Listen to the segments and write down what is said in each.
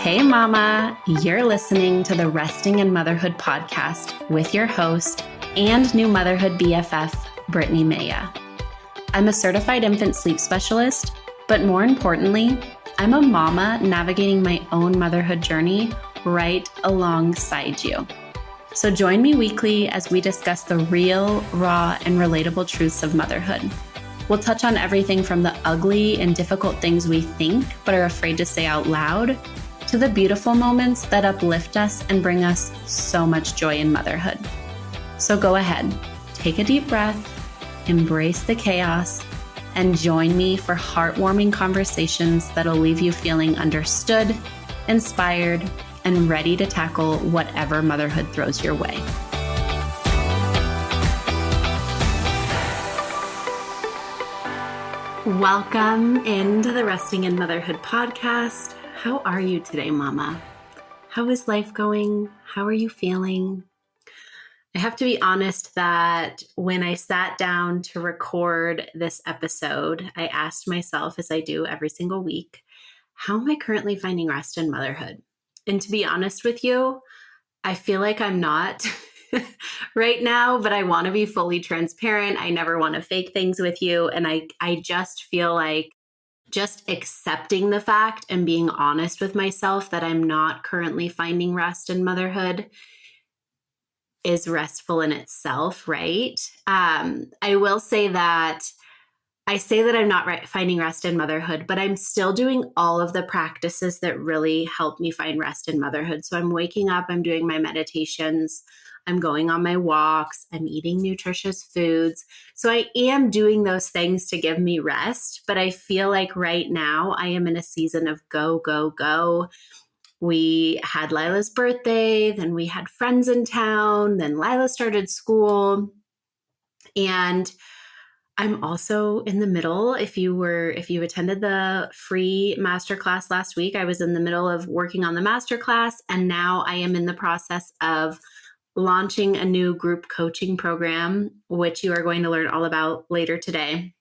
Hey, Mama, you're listening to the Resting in Motherhood podcast with your host and new motherhood BFF, Brittany Maya. I'm a certified infant sleep specialist, but more importantly, I'm a mama navigating my own motherhood journey right alongside you. So join me weekly as we discuss the real, raw, and relatable truths of motherhood. We'll touch on everything from the ugly and difficult things we think but are afraid to say out loud, to the beautiful moments that uplift us and bring us so much joy in motherhood. So go ahead, take a deep breath, embrace the chaos, and join me for heartwarming conversations that'll leave you feeling understood, inspired, and ready to tackle whatever motherhood throws your way. Welcome into the Resting in Motherhood podcast. How are you today, Mama? How is life going? How are you feeling? I have to be honest that when I sat down to record this episode, I asked myself, as I do every single week, how am I currently finding rest in motherhood? And to be honest with you, I feel like I'm not right now, but I want to be fully transparent. I never want to fake things with you. And I just feel like just accepting the fact and being honest with myself that I'm not currently finding rest in motherhood is restful in itself, right? I will say that I'm not finding rest in motherhood, but I'm still doing all of the practices that really help me find rest in motherhood. So I'm waking up, I'm doing my meditations, I'm going on my walks, I'm eating nutritious foods. So I am doing those things to give me rest, but I feel like right now I am in a season of go, go, go. We had Lila's birthday, then we had friends in town, then Lila started school, and I'm also in the middle. If you attended the free masterclass last week, I was in the middle of working on the masterclass, and now I am in the process of launching a new group coaching program, which you are going to learn all about later today.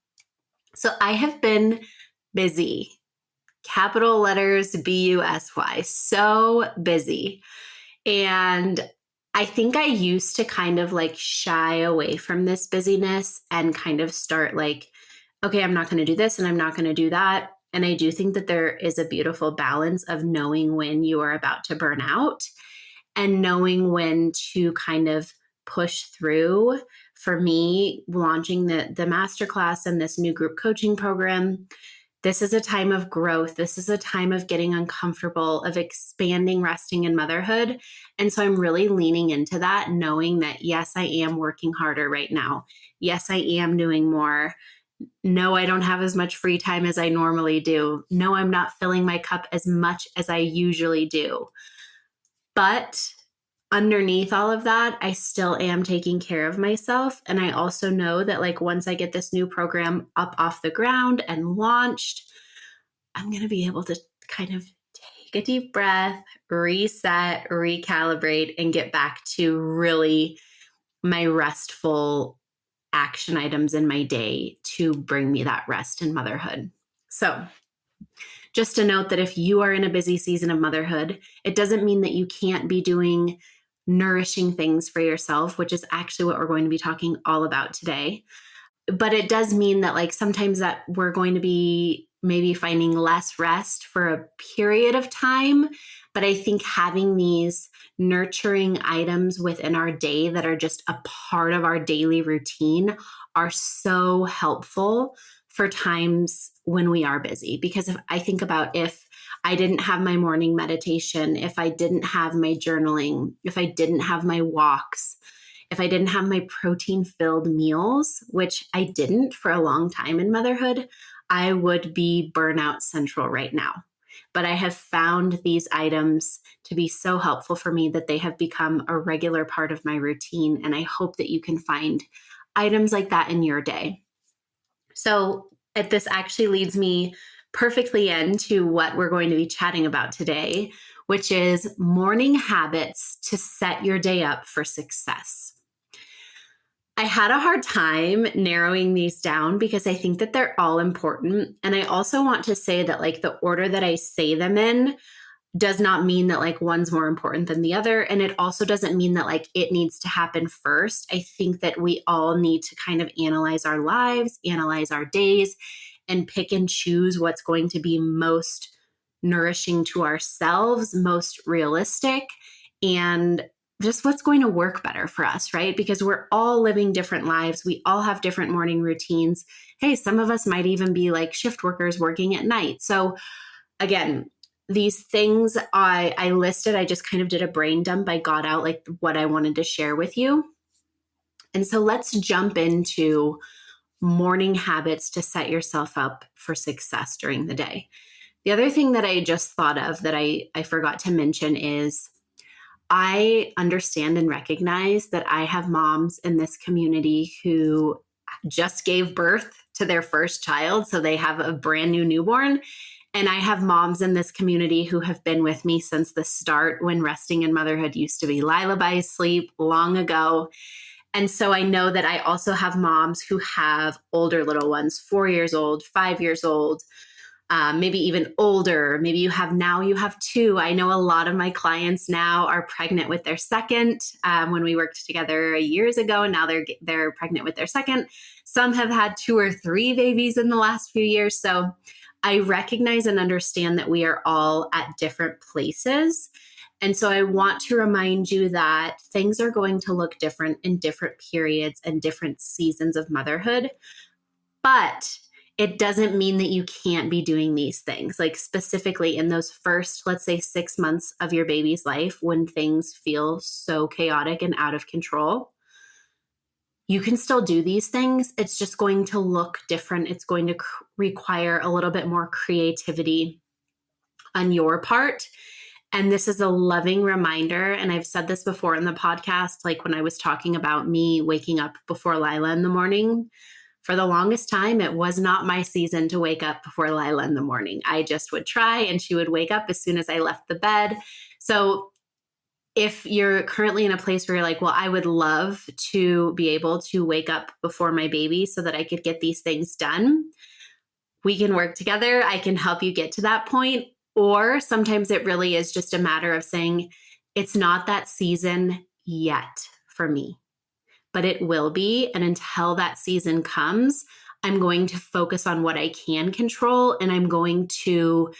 So I have been busy. Capital letters BUSY, so busy. And I think I used to kind of like shy away from this busyness and kind of start like, okay, I'm not going to do this and I'm not going to do that. And I do think that there is a beautiful balance of knowing when you are about to burn out and knowing when to kind of push through. For me, launching the masterclass and this new group coaching program, this is a time of growth. This is a time of getting uncomfortable, of expanding, resting in motherhood. And so I'm really leaning into that, knowing that, yes, I am working harder right now. Yes, I am doing more. No, I don't have as much free time as I normally do. No, I'm not filling my cup as much as I usually do. But underneath all of that, I still am taking care of myself. And I also know that like once I get this new program up off the ground and launched, I'm going to be able to kind of take a deep breath, reset, recalibrate, and get back to really my restful action items in my day to bring me that rest in motherhood. So just a note that if you are in a busy season of motherhood, it doesn't mean that you can't be doing nourishing things for yourself, which is actually what we're going to be talking all about today. But it does mean that like sometimes that we're going to be maybe finding less rest for a period of time. But I think having these nurturing items within our day that are just a part of our daily routine are so helpful for times when we are busy. Because if I think about if I didn't have my morning meditation, if I didn't have my journaling, if I didn't have my walks, if I didn't have my protein-filled meals, which I didn't for a long time in motherhood, I would be burnout central right now. But I have found these items to be so helpful for me that they have become a regular part of my routine. And I hope that you can find items like that in your day. So this actually leads me perfectly into what we're going to be chatting about today, which is morning habits to set your day up for success. I had a hard time narrowing these down because I think that they're all important. And I also want to say that like the order that I say them in does not mean that like one's more important than the other. And it also doesn't mean that like it needs to happen first. I think that we all need to kind of analyze our lives, analyze our days, and pick and choose what's going to be most nourishing to ourselves, most realistic, and just what's going to work better for us, right? Because we're all living different lives. We all have different morning routines. Hey, some of us might even be like shift workers working at night. So again, these things I listed, I just kind of did a brain dump. I got out like what I wanted to share with you. And so let's jump into morning habits to set yourself up for success during the day. The other thing that I just thought of that I forgot to mention is I understand and recognize that I have moms in this community who just gave birth to their first child. So they have a brand new newborn. And I have moms in this community who have been with me since the start when resting and motherhood used to be lullaby sleep long ago. And so I know that I also have moms who have older little ones, 4 years old, 5 years old, maybe even older. Maybe you have two. I know a lot of my clients now are pregnant with their second. When we worked together years ago, and now they're pregnant with their second. Some have had 2 or 3 babies in the last few years. So I recognize and understand that we are all at different places. And so I want to remind you that things are going to look different in different periods and different seasons of motherhood. But it doesn't mean that you can't be doing these things. Like specifically in those first, let's say 6 months of your baby's life, when things feel so chaotic and out of control, you can still do these things. It's just going to look different. It's going to require a little bit more creativity on your part. And this is a loving reminder. And I've said this before in the podcast, like when I was talking about me waking up before Lila in the morning. For the longest time, it was not my season to wake up before Lila in the morning. I just would try and she would wake up as soon as I left the bed. So if you're currently in a place where you're like, well, I would love to be able to wake up before my baby so that I could get these things done, we can work together. I can help you get to that point. Or sometimes it really is just a matter of saying, it's not that season yet for me, but it will be. And until that season comes, I'm going to focus on what I can control. And I'm going to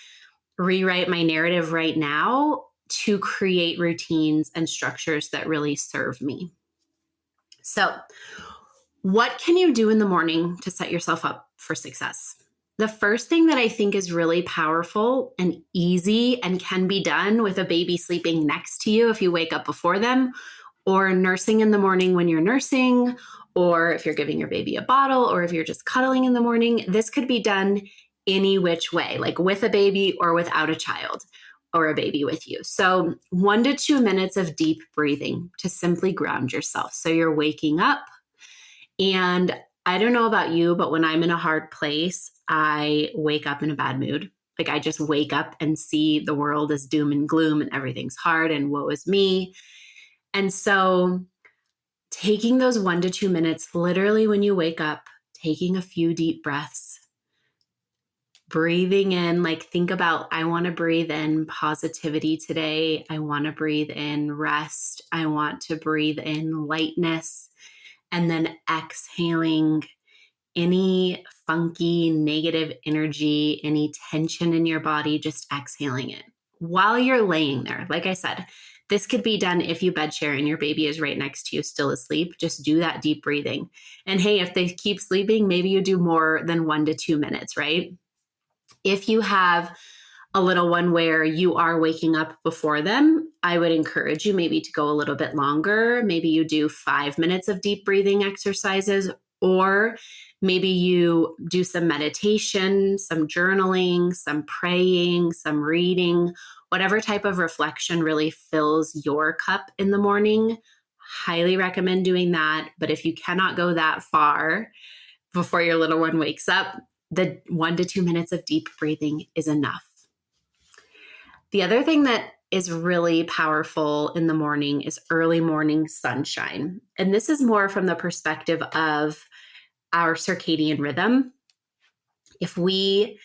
rewrite my narrative right now to create routines and structures that really serve me. So, what can you do in the morning to set yourself up for success? The first thing that I think is really powerful and easy and can be done with a baby sleeping next to you if you wake up before them, or nursing in the morning when you're nursing, or if you're giving your baby a bottle, or if you're just cuddling in the morning, this could be done any which way, like with a baby or without a child or a baby with you. So 1 to 2 minutes of deep breathing to simply ground yourself. So you're waking up, and I don't know about you, but when I'm in a hard place, I wake up in a bad mood. Like I just wake up and see the world as doom and gloom and everything's hard and woe is me. And so taking those 1 to 2 minutes, literally when you wake up, taking a few deep breaths, breathing in, like think about, I want to breathe in positivity today. I want to breathe in rest. I want to breathe in lightness. And then exhaling any funky negative energy, any tension in your body, just exhaling it while you're laying there. Like I said, this could be done if you bed share and your baby is right next to you, still asleep. Just do that deep breathing. And hey, if they keep sleeping, maybe you do more than 1 to 2 minutes, right? If you have a little one where you are waking up before them, I would encourage you maybe to go a little bit longer. Maybe you do 5 minutes of deep breathing exercises, or maybe you do some meditation, some journaling, some praying, some reading, whatever type of reflection really fills your cup in the morning. Highly recommend doing that. But if you cannot go that far before your little one wakes up, the 1 to 2 minutes of deep breathing is enough. The other thing that is really powerful in the morning is early morning sunshine. And this is more from the perspective of our circadian rhythm. If we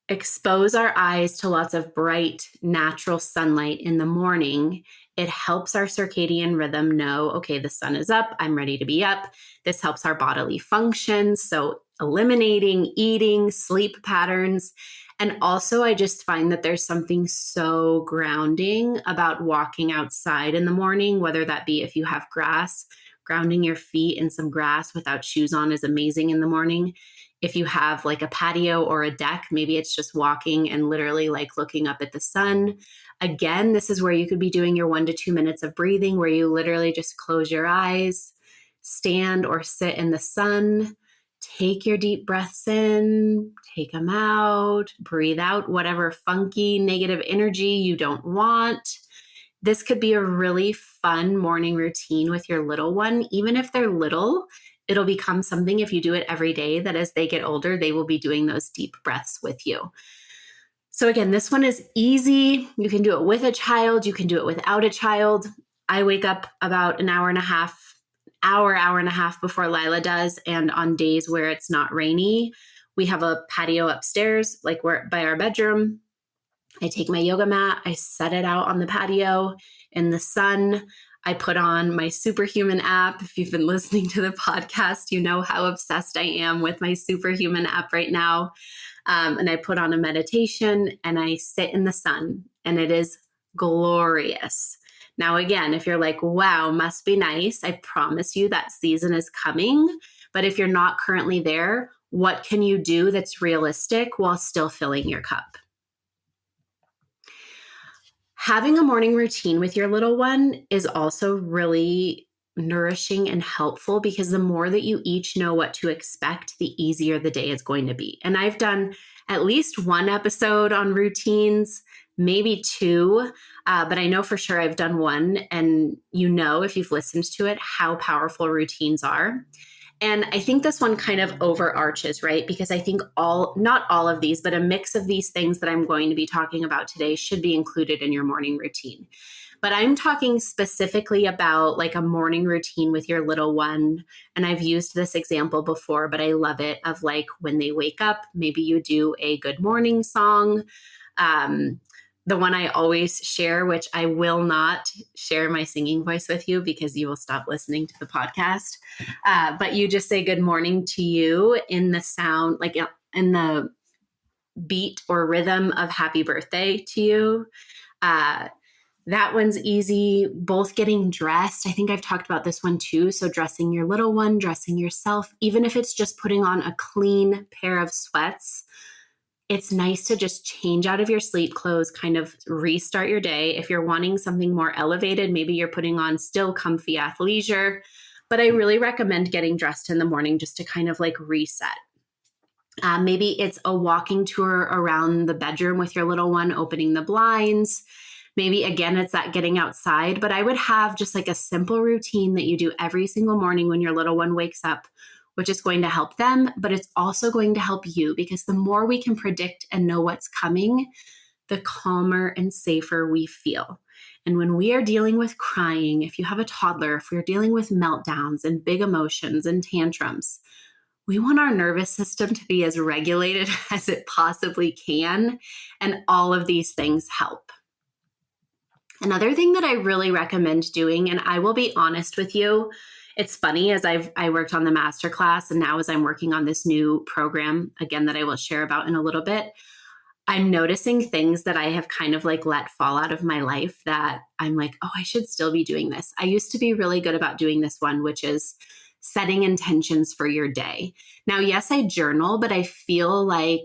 expose our eyes to lots of bright, natural sunlight in the morning, it helps our circadian rhythm know, okay, the sun is up, I'm ready to be up. This helps our bodily functions. So, eliminating eating, sleep patterns. And also, I just find that there's something so grounding about walking outside in the morning, whether that be if you have grass, grounding your feet in some grass without shoes on is amazing in the morning. If you have like a patio or a deck, maybe it's just walking and literally like looking up at the sun. Again, this is where you could be doing your 1 to 2 minutes of breathing, where you literally just close your eyes, stand or sit in the sun, take your deep breaths in, take them out, breathe out whatever funky negative energy you don't want. This could be a really fun morning routine with your little one. Even if they're little, it'll become something if you do it every day that as they get older, they will be doing those deep breaths with you. So again, this one is easy. You can do it with a child. You can do it without a child. I wake up about an hour and a half before Lila does. And on days where it's not rainy, we have a patio upstairs, like we're by our bedroom. I take my yoga mat, I set it out on the patio in the sun. I put on my Superhuman app. If you've been listening to the podcast, you know how obsessed I am with my Superhuman app right now. And I put on a meditation and I sit in the sun, and it is glorious. Now, again, if you're like, wow, must be nice, I promise you that season is coming. But if you're not currently there, what can you do that's realistic while still filling your cup? Having a morning routine with your little one is also really nourishing and helpful, because the more that you each know what to expect, the easier the day is going to be. And I've done at least one episode on routines, maybe two, but I know for sure I've done one. And you know, if you've listened to it, how powerful routines are. And I think this one kind of overarches, right? Because I think not all of these, but a mix of these things that I'm going to be talking about today should be included in your morning routine. But I'm talking specifically about like a morning routine with your little one. And I've used this example before, but I love it, of like when they wake up, maybe you do a good morning song. The one I always share, which I will not share my singing voice with you because you will stop listening to the podcast. But you just say good morning to you in the sound, like in the beat or rhythm of happy birthday to you. That one's easy. Both getting dressed. I think I've talked about this one too. So dressing your little one, dressing yourself, even if it's just putting on a clean pair of sweats. It's nice to just change out of your sleep clothes, kind of restart your day. If you're wanting something more elevated, maybe you're putting on still comfy athleisure. But I really recommend getting dressed in the morning just to kind of like reset. Maybe it's a walking tour around the bedroom with your little one, opening the blinds. Maybe again, it's that getting outside. But I would have just like a simple routine that you do every single morning when your little one wakes up, which is going to help them, but it's also going to help you, because the more we can predict and know what's coming, the calmer and safer we feel. And when we are dealing with crying, if you have a toddler, if we're dealing with meltdowns and big emotions and tantrums, we want our nervous system to be as regulated as it possibly can. And all of these things help. Another thing that I really recommend doing, and I will be honest with you, it's funny, as I worked on the masterclass, and now as I'm working on this new program, again, that I will share about in a little bit, I'm noticing things that I have kind of like let fall out of my life that I'm like, oh, I should still be doing this. I used to be really good about doing this one, which is setting intentions for your day. Now, yes, I journal, but I feel like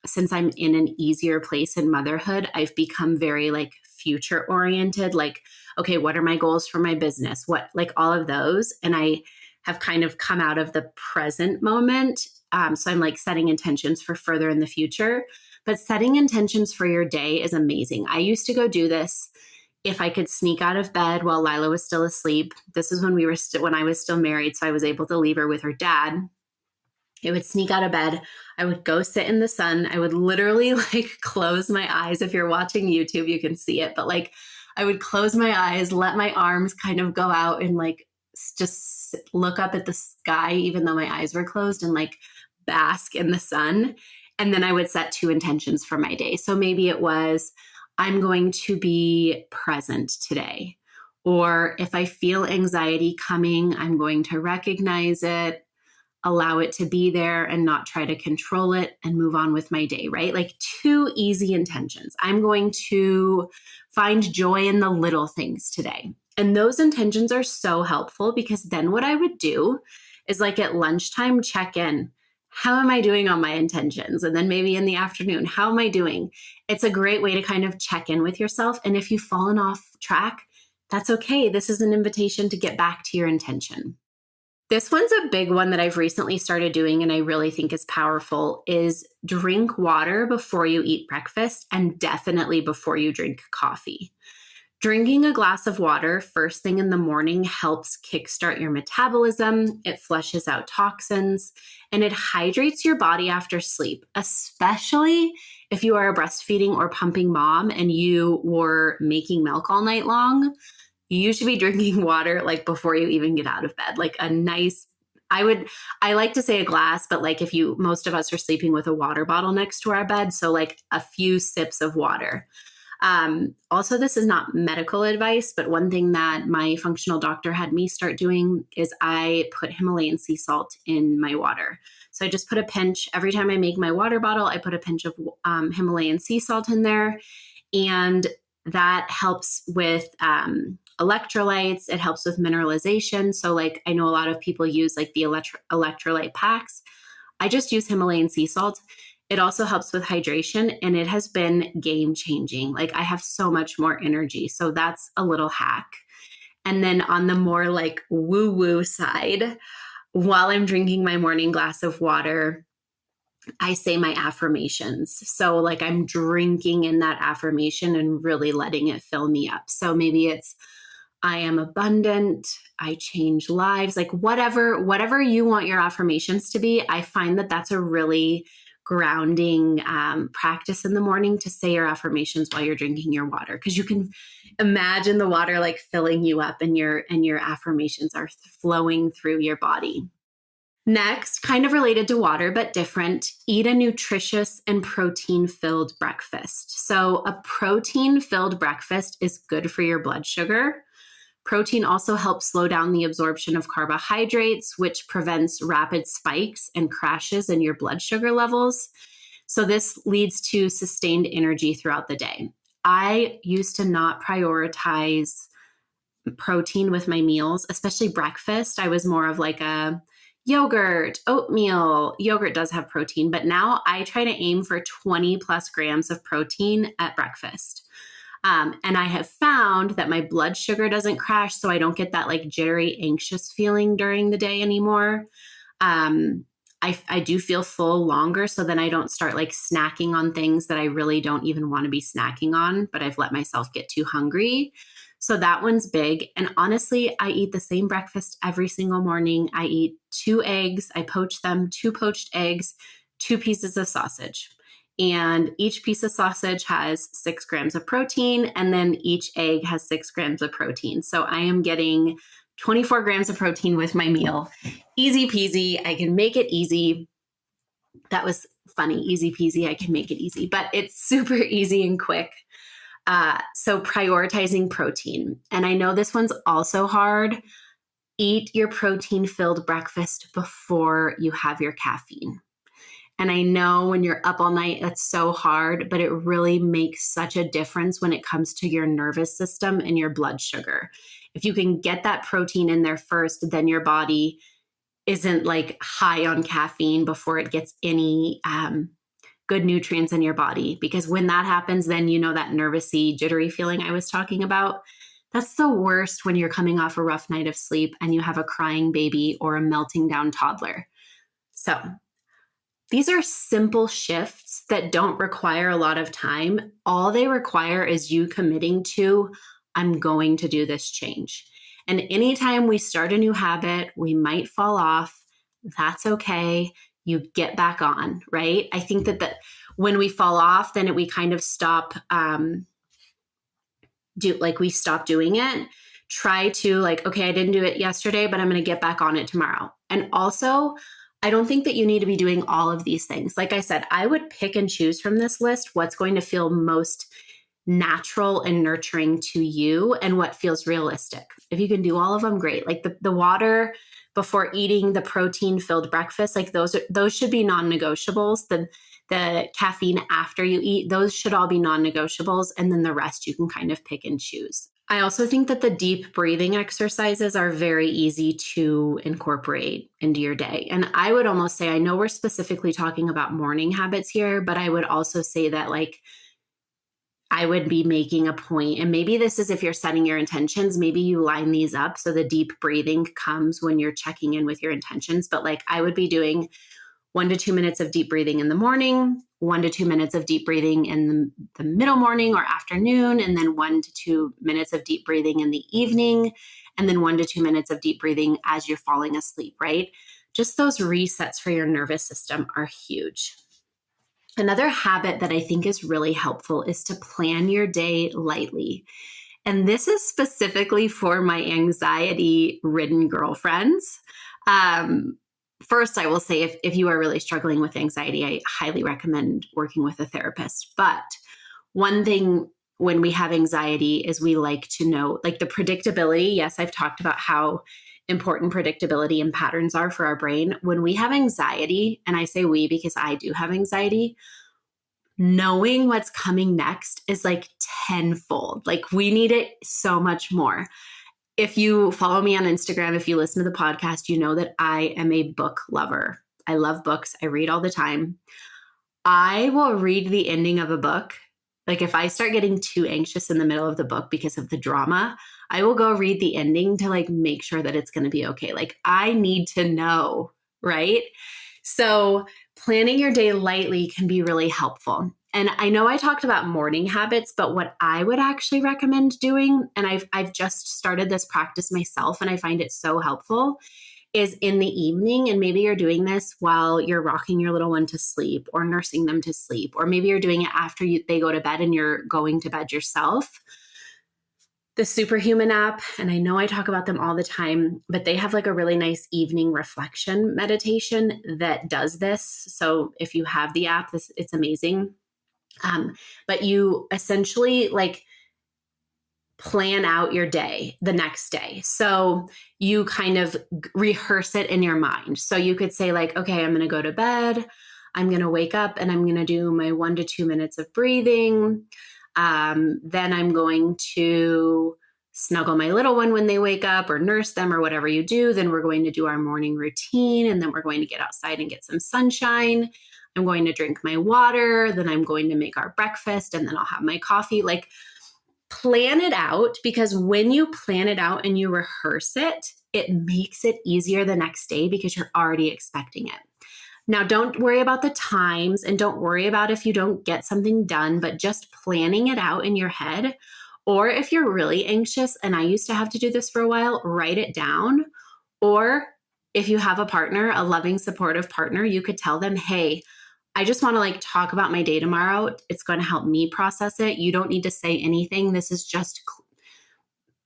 since I'm in an easier place in motherhood, I've become very like future oriented, like, okay, what are my goals for my business? What, like all of those. And I have kind of come out of the present moment. So I'm like setting intentions for further in the future, but setting intentions for your day is amazing. I used to go do this if I could sneak out of bed while Lila was still asleep. This is when when I was still married. So I was able to leave her with her dad. I would sneak out of bed. I would go sit in the sun. I would literally like close my eyes. If you're watching YouTube, you can see it, but like I would close my eyes, let my arms kind of go out and like just look up at the sky, even though my eyes were closed, and like bask in the sun. And then I would set 2 intentions for my day. So maybe it was, I'm going to be present today. Or if I feel anxiety coming, I'm going to recognize it, allow it to be there and not try to control it and move on with my day, right? Like 2 easy intentions. I'm going to find joy in the little things today. And those intentions are so helpful because then what I would do is like at lunchtime, check in. How am I doing on my intentions? And then maybe in the afternoon, how am I doing? It's a great way to kind of check in with yourself. And if you've fallen off track, that's okay. This is an invitation to get back to your intention. This one's a big one that I've recently started doing and I really think is powerful is drink water before you eat breakfast and definitely before you drink coffee. Drinking a glass of water first thing in the morning helps kickstart your metabolism, it flushes out toxins, and it hydrates your body after sleep, especially if you are a breastfeeding or pumping mom and you were making milk all night long. You should be drinking water like before you even get out of bed, like a nice, I like to say a glass, but like most of us are sleeping with a water bottle next to our bed. So like a few sips of water. Also, this is not medical advice, but one thing that my functional doctor had me start doing is I put Himalayan sea salt in my water. So I just put a pinch every time I make my water bottle, I put a pinch of Himalayan sea salt in there. And that helps with electrolytes. It helps with mineralization. So like I know a lot of people use like the electrolyte packs. I just use Himalayan sea salt. It also helps with hydration and it has been game changing. Like I have so much more energy. So that's a little hack. And then on the more like woo woo side, while I'm drinking my morning glass of water, I say my affirmations. So like I'm drinking in that affirmation and really letting it fill me up. So maybe it's, I am abundant, I change lives, like whatever you want your affirmations to be. I find that that's a really grounding practice in the morning to say your affirmations while you're drinking your water. Cause you can imagine the water like filling you up and your affirmations are flowing through your body. Next, kind of related to water, but different, eat a nutritious and protein-filled breakfast. So a protein-filled breakfast is good for your blood sugar. Protein also helps slow down the absorption of carbohydrates, which prevents rapid spikes and crashes in your blood sugar levels. So this leads to sustained energy throughout the day. I used to not prioritize protein with my meals, especially breakfast. I was more of like a yogurt, oatmeal. Yogurt does have protein, but now I try to aim for 20 plus grams of protein at breakfast. And I have found that my blood sugar doesn't crash, so I don't get that like jittery, anxious feeling during the day anymore. I do feel full longer, so then I don't start like snacking on things that I really don't even want to be snacking on, but I've let myself get too hungry. So that one's big. And honestly, I eat the same breakfast every single morning. I eat 2 eggs, I poach them, 2 poached eggs, 2 pieces of sausage. And each piece of sausage has 6 grams of protein, and then each egg has 6 grams of protein. So I am getting 24 grams of protein with my meal. Easy peasy. I can make it easy. That was funny. Easy peasy. I can make it easy, but it's super easy and quick. So prioritizing protein. And I know this one's also hard. Eat your protein-filled breakfast before you have your caffeine. And I know when you're up all night, that's so hard, but it really makes such a difference when it comes to your nervous system and your blood sugar. If you can get that protein in there first, then your body isn't like high on caffeine before it gets any good nutrients in your body. Because when that happens, then you know that nervousy, jittery feeling I was talking about. That's the worst when you're coming off a rough night of sleep and you have a crying baby or a melting down toddler. So these are simple shifts that don't require a lot of time. All they require is you committing to, I'm going to do this change. And anytime we start a new habit, we might fall off. That's okay. You get back on, right? I think that when we fall off, then we kind of stop, we stop doing it. Try to like, okay, I didn't do it yesterday, but I'm going to get back on it tomorrow. And also, I don't think that you need to be doing all of these things. Like I said, I would pick and choose from this list what's going to feel most natural and nurturing to you and what feels realistic. If you can do all of them, great. Like the water before eating the protein filled breakfast, like those should be non-negotiables. The caffeine after you eat, those should all be non-negotiables. And then the rest you can kind of pick and choose. I also think that the deep breathing exercises are very easy to incorporate into your day. And I would almost say, I know we're specifically talking about morning habits here, but I would also say that like I would be making a point, and maybe this is if you're setting your intentions, maybe you line these up. So the deep breathing comes when you're checking in with your intentions, but like I would be doing 1 to 2 minutes of deep breathing in the morning, 1 to 2 minutes of deep breathing in the middle morning or afternoon, and then 1 to 2 minutes of deep breathing in the evening, and then 1 to 2 minutes of deep breathing as you're falling asleep, right? Just those resets for your nervous system are huge. Another habit that I think is really helpful is to plan your day lightly. And this is specifically for my anxiety-ridden girlfriends. First, I will say if you are really struggling with anxiety, I highly recommend working with a therapist. But one thing when we have anxiety is we like to know, like the predictability. Yes, I've talked about how important predictability and patterns are for our brain. When we have anxiety, and I say we because I do have anxiety, knowing what's coming next is like tenfold. Like we need it so much more. If you follow me on Instagram, if you listen to the podcast, you know that I am a book lover. I love books. I read all the time. I will read the ending of a book. Like if I start getting too anxious in the middle of the book because of the drama, I will go read the ending to like make sure that it's going to be okay. Like I need to know, right? So planning your day lightly can be really helpful. And I know I talked about morning habits, but what I would actually recommend doing, and I've just started this practice myself and I find it so helpful, is in the evening. And maybe you're doing this while you're rocking your little one to sleep or nursing them to sleep, or maybe you're doing it after they go to bed and you're going to bed yourself. The Superhuman app, and I know I talk about them all the time, but they have like a really nice evening reflection meditation that does this. So if you have the app, it's amazing. But you essentially like plan out your day the next day. So you kind of rehearse it in your mind. So you could say like, okay, I'm going to go to bed. I'm going to wake up and I'm going to do my 1 to 2 minutes of breathing. Then I'm going to snuggle my little one when they wake up or nurse them or whatever you do. Then we're going to do our morning routine. And then we're going to get outside and get some sunshine. I'm going to drink my water. Then I'm going to make our breakfast and then I'll have my coffee. Like plan it out, because when you plan it out and you rehearse it, it makes it easier the next day because you're already expecting it. Now, don't worry about the times and don't worry about if you don't get something done, but just planning it out in your head. Or if you're really anxious, and I used to have to do this for a while, write it down. Or if you have a partner, a loving, supportive partner, you could tell them, hey, I just want to like talk about my day tomorrow. It's going to help me process it. You don't need to say anything. This is just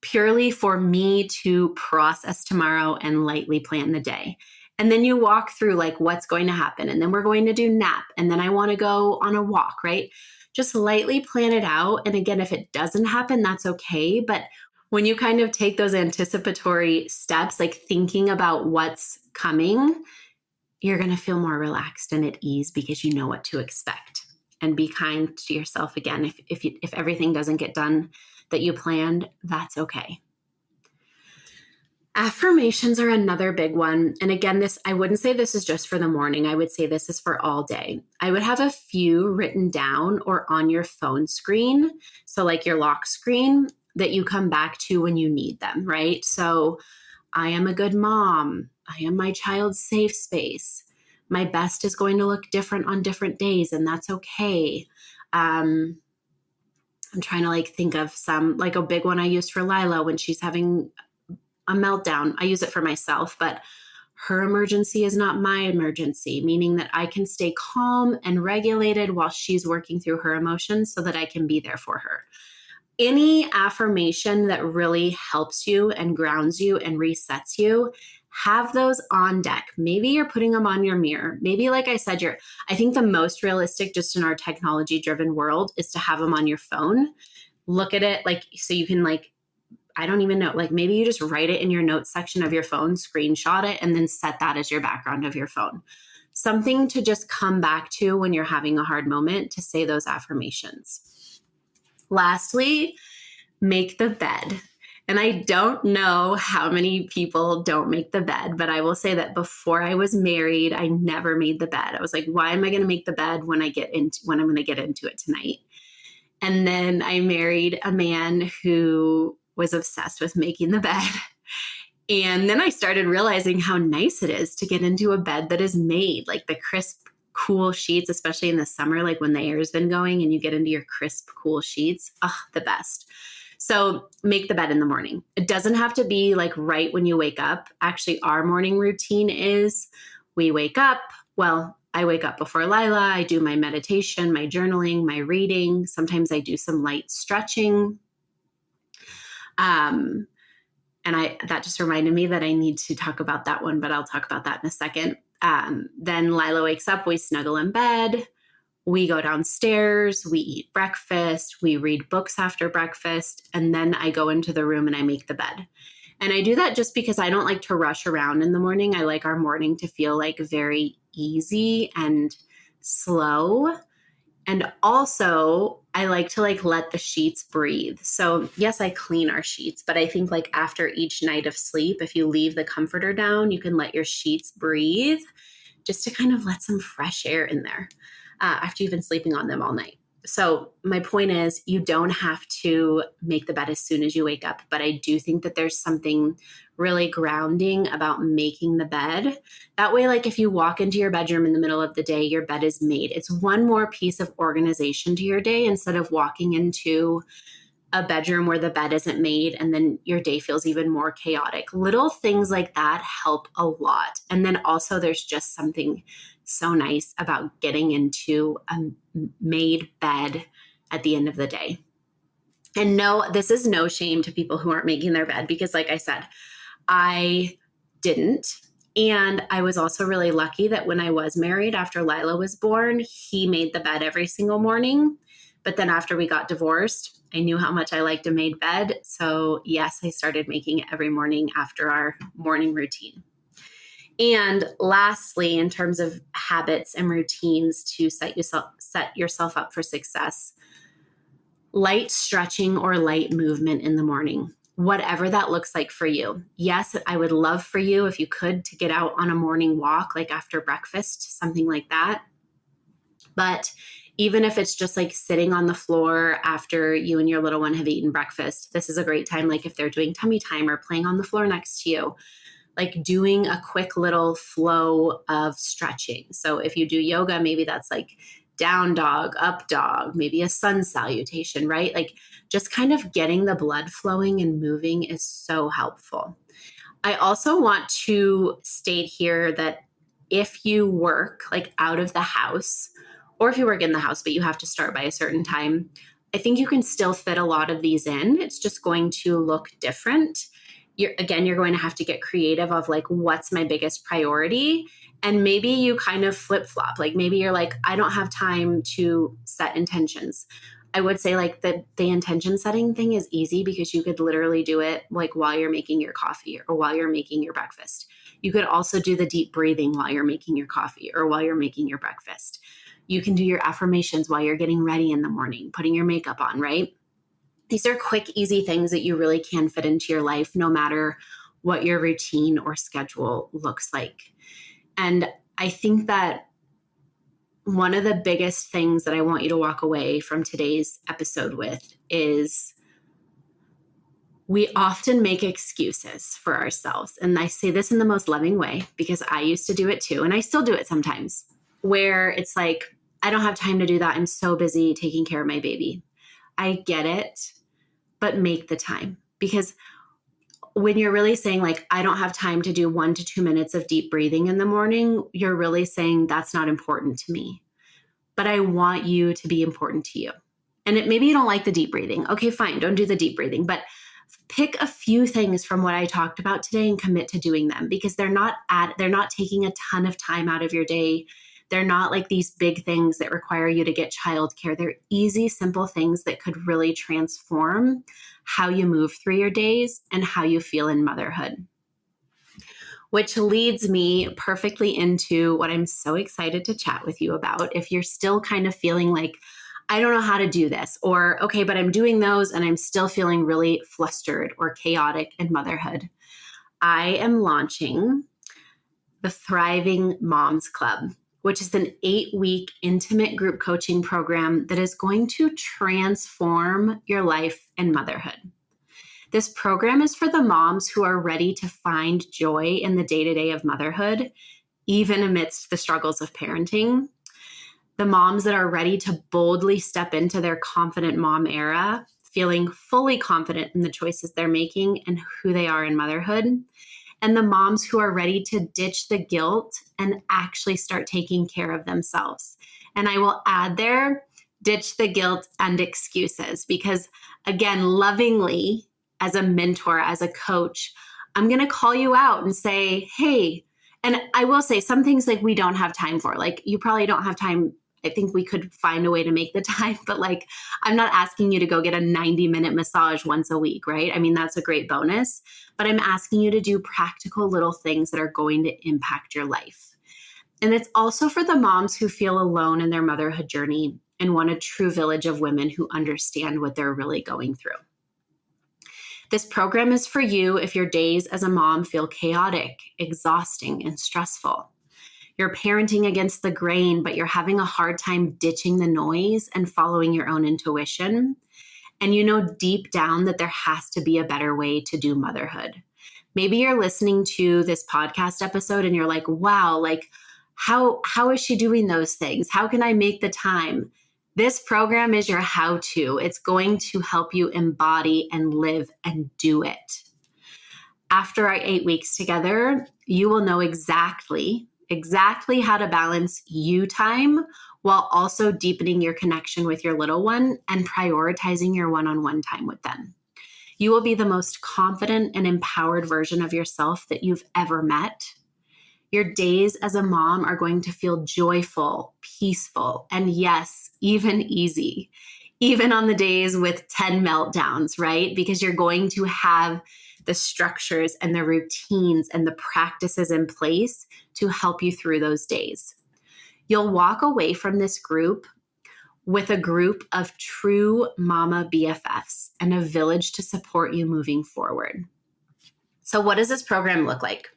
purely for me to process tomorrow and lightly plan the day. And then you walk through like what's going to happen. And then we're going to do nap. And then I want to go on a walk, right? Just lightly plan it out. And again, if it doesn't happen, that's okay. But when you kind of take those anticipatory steps, like thinking about what's coming, you're going to feel more relaxed and at ease because you know what to expect. And be kind to yourself again. If everything doesn't get done that you planned, that's okay. Affirmations are another big one. And again, I wouldn't say this is just for the morning. I would say this is for all day. I would have a few written down or on your phone screen. So like your lock screen that you come back to when you need them, right? So I am a good mom. I am my child's safe space. My best is going to look different on different days, and that's okay. I'm trying to like think of some, like a big one I used for Lila when she's having a meltdown. I use it for myself, but her emergency is not my emergency, meaning that I can stay calm and regulated while she's working through her emotions so that I can be there for her. Any affirmation that really helps you and grounds you and resets you have those on deck. Maybe you're putting them on your mirror. Maybe, like I said, I think the most realistic just in our technology driven world is to have them on your phone. Look at it like, so you can like, I don't even know, like maybe you just write it in your notes section of your phone, screenshot it, and then set that as your background of your phone. Something to just come back to when you're having a hard moment to say those affirmations. Lastly, make the bed. And I don't know how many people don't make the bed, but I will say that before I was married, I never made the bed. I was like, why am I going to make the bed when I'm going to get into it tonight? And then I married a man who was obsessed with making the bed. And then I started realizing how nice it is to get into a bed that is made, like the crisp, cool sheets, especially in the summer, like when the air has been going and you get into your crisp, cool sheets. The best. So make the bed in the morning. It doesn't have to be like right when you wake up. Actually, our morning routine is we wake up. Well, I wake up before Lila. I do my meditation, my journaling, my reading. Sometimes I do some light stretching. And that just reminded me that I need to talk about that one, but I'll talk about that in a second. Then Lila wakes up, we snuggle in bed, we go downstairs, we eat breakfast, we read books after breakfast, and then I go into the room and I make the bed. And I do that just because I don't like to rush around in the morning. I like our morning to feel like very easy and slow. And also, I like to let the sheets breathe. So yes, I clean our sheets, but I think like after each night of sleep, if you leave the comforter down, you can let your sheets breathe just to kind of let some fresh air in there after you've been sleeping on them all night. So my point is, you don't have to make the bed as soon as you wake up, but I do think that there's something really grounding about making the bed. That way, like if you walk into your bedroom in the middle of the day, your bed is made. It's one more piece of organization to your day instead of walking into a bedroom where the bed isn't made and then your day feels even more chaotic. Little things like that help a lot. And then also there's just something so nice about getting into a made bed at the end of the day. And no, this is no shame to people who aren't making their bed because like I said, I didn't. And I was also really lucky that when I was married after Lila was born, he made the bed every single morning. But then after we got divorced, I knew how much I liked a made bed. So yes, I started making it every morning after our morning routine. And lastly, in terms of habits and routines to set yourself up for success, light stretching or light movement in the morning, whatever that looks like for you. Yes, I would love for you, if you could, to get out on a morning walk, like after breakfast, something like that. But even if it's just like sitting on the floor after you and your little one have eaten breakfast, this is a great time. Like if they're doing tummy time or playing on the floor next to you, like doing a quick little flow of stretching. So if you do yoga, maybe that's like down dog, up dog, maybe a sun salutation, right? Like just kind of getting the blood flowing and moving is so helpful. I also want to state here that if you work like out of the house, or if you work in the house, but you have to start by a certain time, I think you can still fit a lot of these in. It's just going to look different. You're going to have to get creative of like, what's my biggest priority? And maybe you kind of flip-flop. Like maybe you're like, I don't have time to set intentions. I would say like the intention setting thing is easy because you could literally do it like while you're making your coffee or while you're making your breakfast. You could also do the deep breathing while you're making your coffee or while you're making your breakfast. You can do your affirmations while you're getting ready in the morning, putting your makeup on, right? These are quick, easy things that you really can fit into your life no matter what your routine or schedule looks like. And I think that one of the biggest things that I want you to walk away from today's episode with is we often make excuses for ourselves. And I say this in the most loving way because I used to do it too. And I still do it sometimes, where it's like, I don't have time to do that. I'm so busy taking care of my baby. I get it, but make the time. Because when you're really saying like, I don't have time to do 1 to 2 minutes of deep breathing in the morning, you're really saying that's not important to me, but I want you to be important to you. And maybe you don't like the deep breathing. Okay, fine. Don't do the deep breathing, but Pick a few things from what I talked about today and commit to doing them, because they're not taking a ton of time out of your day. They're not like these big things that require you to get childcare. They're easy, simple things that could really transform how you move through your days and how you feel in motherhood. Which leads me perfectly into what I'm so excited to chat with you about. If you're still kind of feeling like, I don't know how to do this, or okay, but I'm doing those and I'm still feeling really flustered or chaotic in motherhood, I am launching the Thriving Moms Club, which is an 8-week intimate group coaching program that is going to transform your life in motherhood. This program is for the moms who are ready to find joy in the day-to-day of motherhood, even amidst the struggles of parenting. The moms that are ready to boldly step into their confident mom era, feeling fully confident in the choices they're making and who they are in motherhood. And the moms who are ready to ditch the guilt and actually start taking care of themselves. And I will add there, ditch the guilt and excuses, because again, lovingly, as a mentor, as a coach, I'm going to call you out and say, hey, and I will say some things like we don't have time for, like you probably don't have time. I think we could find a way to make the time, but like, I'm not asking you to go get a 90-minute massage once a week, right? I mean, that's a great bonus, but I'm asking you to do practical little things that are going to impact your life. And it's also for the moms who feel alone in their motherhood journey and want a true village of women who understand what they're really going through. This program is for you if your days as a mom feel chaotic, exhausting, and stressful. You're parenting against the grain, but you're having a hard time ditching the noise and following your own intuition. And you know deep down that there has to be a better way to do motherhood. Maybe you're listening to this podcast episode and you're like, wow, like how is she doing those things? How can I make the time? This program is your how-to. It's going to help you embody and live and do it. After our 8 weeks together, you will know exactly how to balance you time while also deepening your connection with your little one and prioritizing your one-on-one time with them. You will be the most confident and empowered version of yourself that you've ever met. Your days as a mom are going to feel joyful, peaceful, and yes, even easy, even on the days with 10 meltdowns, right? Because you're going to have the structures and the routines and the practices in place to help you through those days. You'll walk away from this group with a group of true mama BFFs and a village to support you moving forward. So what does this program look like?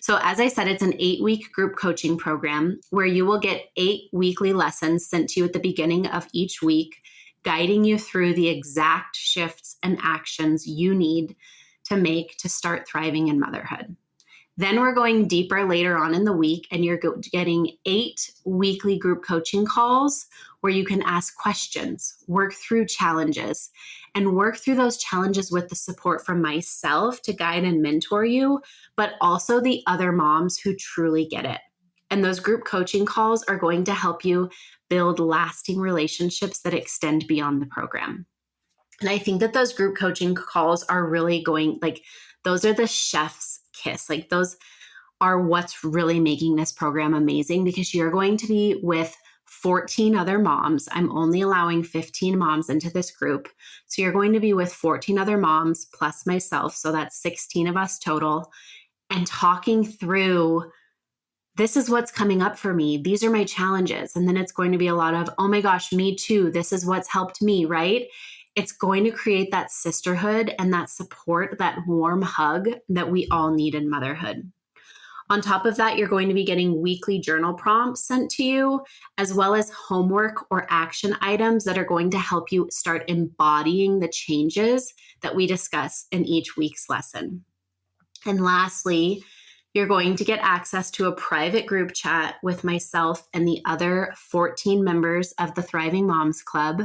So as I said, it's an 8-week group coaching program where you will get 8 weekly lessons sent to you at the beginning of each week, guiding you through the exact shifts and actions you need to make to start thriving in motherhood. Then we're going deeper later on in the week, and you're getting 8 weekly group coaching calls where you can ask questions, work through challenges, and work through those challenges with the support from myself to guide and mentor you, but also the other moms who truly get it. And those group coaching calls are going to help you build lasting relationships that extend beyond the program. And I think that those group coaching calls are really going, like, those are the chef's kiss. Like, those are what's really making this program amazing, because you're going to be with 14 other moms. I'm only allowing 15 moms into this group. So you're going to be with 14 other moms plus myself. So that's 16 of us total, and talking through, this is what's coming up for me. These are my challenges. And then it's going to be a lot of, oh my gosh, me too. This is what's helped me, right? It's going to create that sisterhood and that support, that warm hug that we all need in motherhood. On top of that, you're going to be getting weekly journal prompts sent to you, as well as homework or action items that are going to help you start embodying the changes that we discuss in each week's lesson. And lastly, you're going to get access to a private group chat with myself and the other 14 members of the Thriving Moms Club,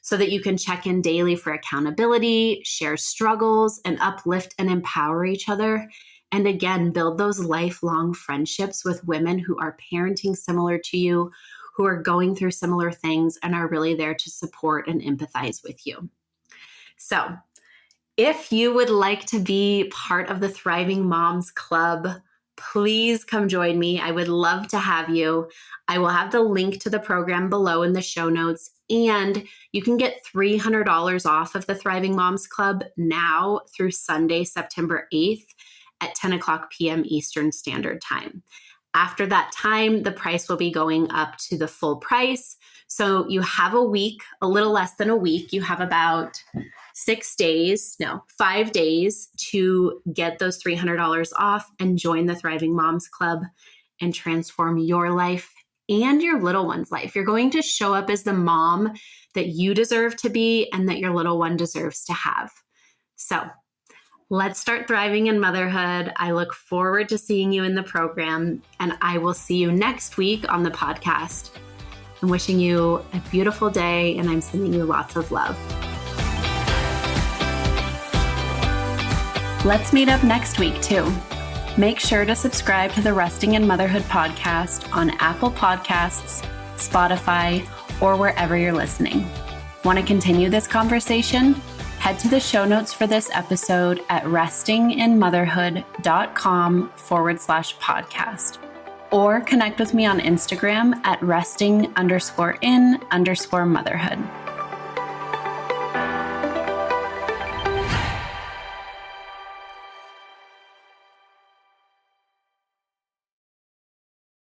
so that you can check in daily for accountability, share struggles, and uplift and empower each other. And again, build those lifelong friendships with women who are parenting similar to you, who are going through similar things, and are really there to support and empathize with you. So If you would like to be part of the Thriving Moms Club, please come join me. I would love to have you. I will have the link to the program below in the show notes, and you can get $300 off of the Thriving Moms Club now through Sunday, September 8th at 10 o'clock p.m. Eastern Standard Time. After that time, the price will be going up to the full price. So you have a week, a little less than a week. You have about 5 days to get those $300 off and join the Thriving Moms Club and transform your life and your little one's life. You're going to show up as the mom that you deserve to be and that your little one deserves to have. So let's start thriving in motherhood. I look forward to seeing you in the program, and I will see you next week on the podcast. I'm wishing you a beautiful day, and I'm sending you lots of love. Let's meet up next week too. Make sure to subscribe to the Resting in Motherhood podcast on Apple Podcasts, Spotify, or wherever you're listening. Want to continue this conversation? Head to the show notes for this episode at restinginmotherhood.com/podcast, or connect with me on Instagram at resting_in_motherhood.